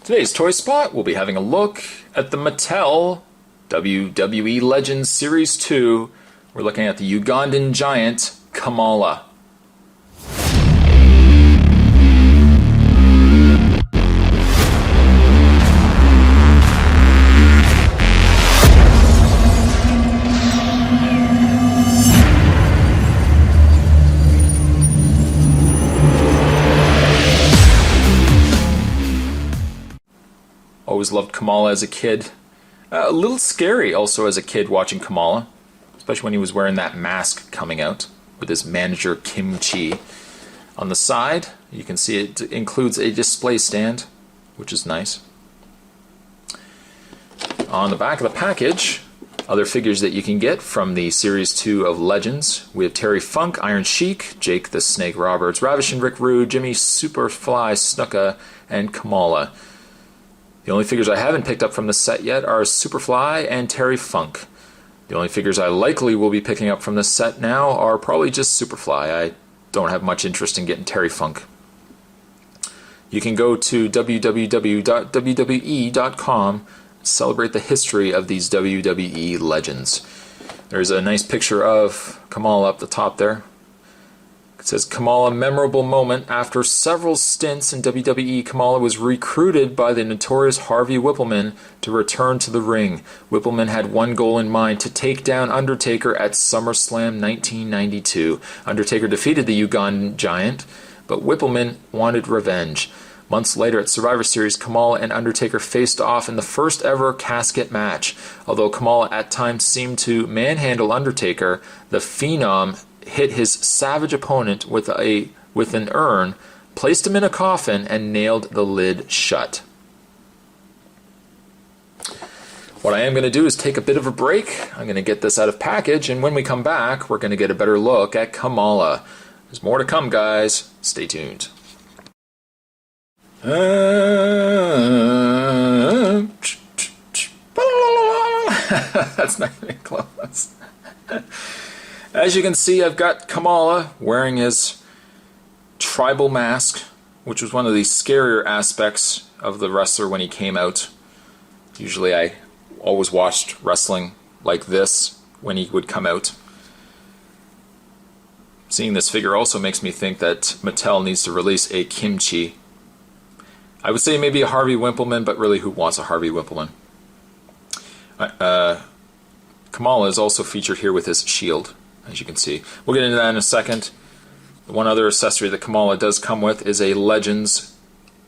Today's Toy Spot, we'll be having a look at the Mattel WWE Legends Series 2. We're looking at the Ugandan giant, Kamala. Always loved Kamala as a kid. A little scary also as a kid watching Kamala, especially when he was wearing that mask coming out with his manager Kimchi. On the side, you can see it includes a display stand, which is nice. On the back of the package, other figures that you can get from the Series 2 of Legends. We have Terry Funk, Iron Sheik, Jake the Snake Roberts, Ravishing Rick Rude, Jimmy Superfly Snuka, and Kamala. The only figures I haven't picked up from the set yet are Superfly and Terry Funk. The only figures I likely will be picking up from the set now are probably just Superfly. I don't have much interest in getting Terry Funk. You can go to www.wwe.com and celebrate the history of these WWE legends. There's a nice picture of Kamala up the top there. It says, Kamala, memorable moment. After several stints in WWE, Kamala was recruited by the notorious Harvey Whippleman to return to the ring. Whippleman had one goal in mind, to take down Undertaker at SummerSlam 1992. Undertaker defeated the Ugandan giant, but Whippleman wanted revenge. Months later at Survivor Series, Kamala and Undertaker faced off in the first ever casket match. Although Kamala at times seemed to manhandle Undertaker, the Phenom hit his savage opponent with an urn, placed him in a coffin, and nailed the lid shut. What I am going to do is take a bit of a break. I'm going to get this out of package, and when we come back, we're going to get a better look at Kamala. There's more to come, guys. Stay tuned. That's not even close. As you can see, I've got Kamala wearing his tribal mask, which was one of the scarier aspects of the wrestler when he came out. Usually I always watched wrestling like this when he would come out. Seeing this figure also makes me think that Mattel needs to release a Kimchi. I would say maybe a Harvey Whippleman, but really who wants a Harvey Whippleman? Kamala is also featured here with his shield, as you can see. We'll get into that in a second. One other accessory that Kamala does come with is a Legends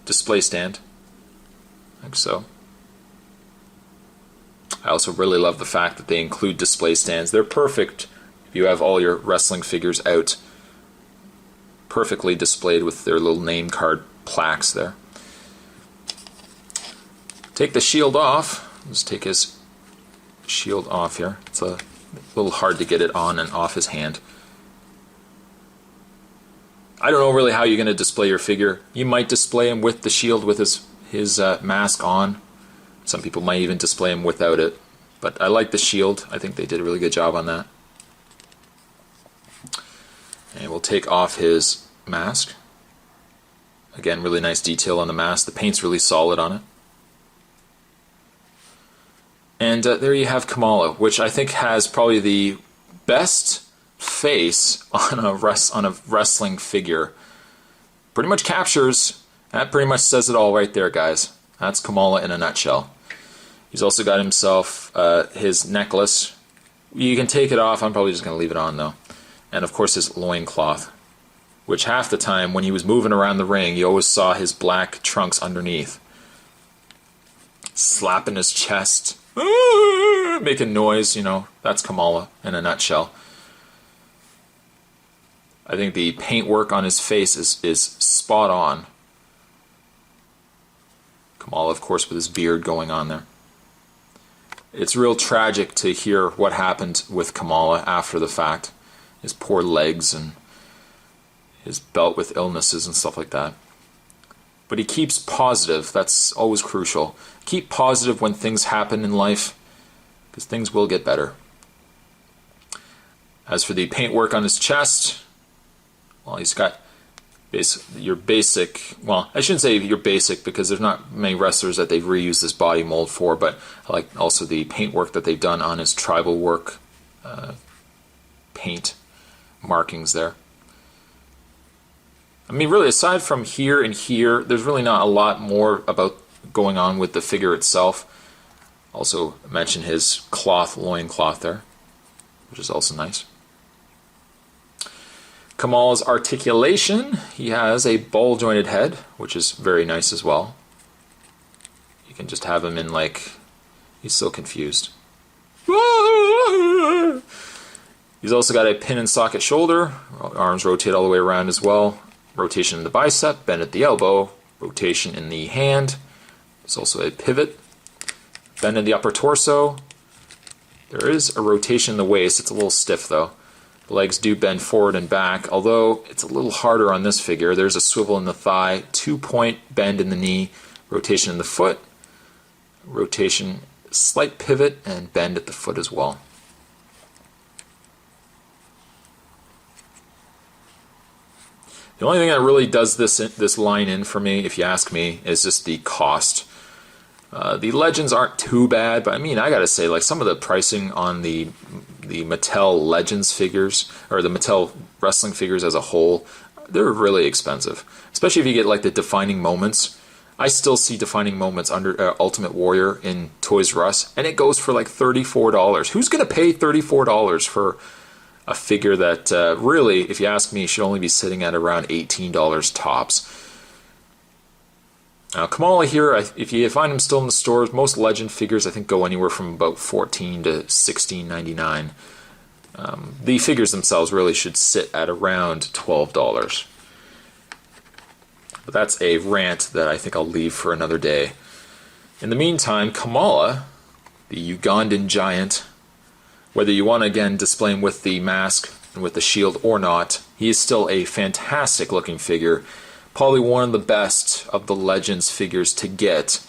display stand, like so. I also really love the fact that they include display stands. They're perfect if you have all your wrestling figures out, perfectly displayed with their little name card plaques there. Take the shield off. Let's take his shield off here. It's a little hard to get it on and off his hand. I don't know really how you're going to display your figure. You might display him with the shield with his mask on. Some people might even display him without it. But I like the shield. I think they did a really good job on that. And we'll take off his mask. Again, really nice detail on the mask. The paint's really solid on it. And there you have Kamala, which I think has probably the best face on a wrestling figure. Pretty much captures, that pretty much says it all right there, guys. That's Kamala in a nutshell. He's also got himself his necklace. You can take it off. I'm probably just going to leave it on, though. And, of course, his loincloth, which half the time when he was moving around the ring, you always saw his black trunks underneath. Slapping his chest. Making noise, you know, that's Kamala in a nutshell. I think the paintwork on his face is spot on. Kamala, of course, with his beard going on there. It's real tragic to hear what happened with Kamala after the fact. His poor legs and his belt with illnesses and stuff like that. But he keeps positive. That's always crucial. Keep positive when things happen in life, because things will get better. As for the paintwork on his chest, well, he's got your basic, well, I shouldn't say your basic because there's not many wrestlers that they've reused this body mold for, but I like also the paintwork that they've done on his tribal work paint markings there. I mean, really, aside from here and here, there's really not a lot more about going on with the figure itself. Also mention his loincloth there, which is also nice. Kamala's articulation, he has a ball-jointed head, which is very nice as well. You can just have him in like, he's so confused. He's also got a pin and socket shoulder, arms rotate all the way around as well. Rotation in the bicep, bend at the elbow, rotation in the hand. There's also a pivot, bend in the upper torso. There is a rotation in the waist, it's a little stiff though. The legs do bend forward and back, although it's a little harder on this figure. There's a swivel in the thigh, 2-point bend in the knee, rotation in the foot, rotation, slight pivot, and bend at the foot as well. The only thing that really does this line in for me, if you ask me, is just the cost. The Legends aren't too bad, but I mean, I gotta say, like some of the pricing on the Mattel Legends figures, or the Mattel wrestling figures as a whole, they're really expensive. Especially if you get like the defining moments. I still see defining moments under Ultimate Warrior in Toys R Us, and it goes for like $34. Who's gonna pay $34 for a figure that really, if you ask me, should only be sitting at around $18 tops? Now, Kamala here, if you find him still in the stores, most Legend figures I think go anywhere from about $14 to $16.99. The figures themselves really should sit at around $12. But that's a rant that I think I'll leave for another day. In the meantime, Kamala, the Ugandan giant, whether you want to again display him with the mask and with the shield or not, he is still a fantastic looking figure. Probably one of the best of the Legends figures to get.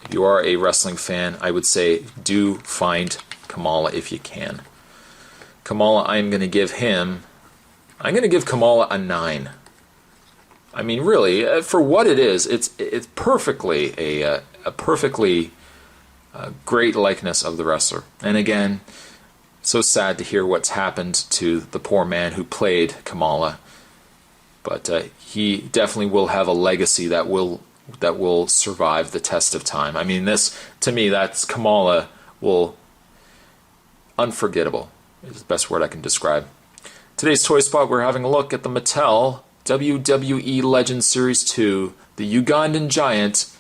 If you are a wrestling fan, I would say do find Kamala if you can. Kamala, I'm going to give Kamala a 9. I mean, really, for what it is, it's perfectly a perfectly great likeness of the wrestler. And again, so sad to hear what's happened to the poor man who played Kamala. But he definitely will have a legacy that will survive the test of time. I mean, this, to me, that's Kamala unforgettable is the best word I can describe. Today's Toy Spot, we're having a look at the Mattel WWE Legends Series 2, the Ugandan giant,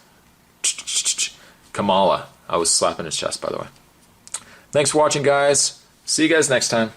Kamala. I was slapping his chest, by the way. Thanks for watching, guys. See you guys next time.